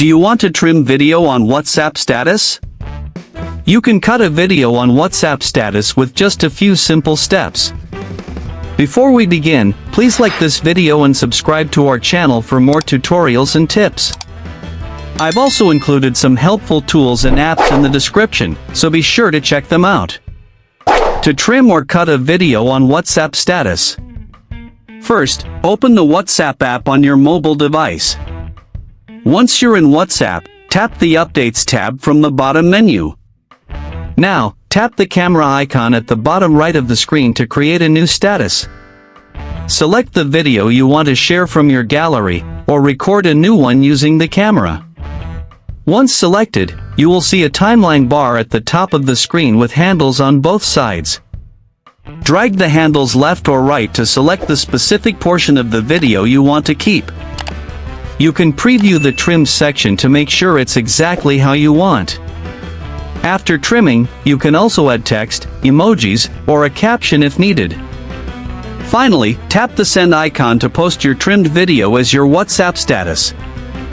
Do you want to trim video on WhatsApp status? You can cut a video on WhatsApp status with just a few simple steps. Before we begin, please like this video and subscribe to our channel for more tutorials and tips. I've also included some helpful tools and apps in the description, so be sure to check them out. To trim or cut a video on WhatsApp status. First, open the WhatsApp app on your mobile device. Once you're in WhatsApp, tap the Updates tab from the bottom menu. Now, tap the camera icon at the bottom right of the screen to create a new status. Select the video you want to share from your gallery, or record a new one using the camera. Once selected, you will see a timeline bar at the top of the screen with handles on both sides. Drag the handles left or right to select the specific portion of the video you want to keep. You can preview the trim section to make sure it's exactly how you want. After trimming, you can also add text, emojis, or a caption if needed. Finally, tap the send icon to post your trimmed video as your WhatsApp status.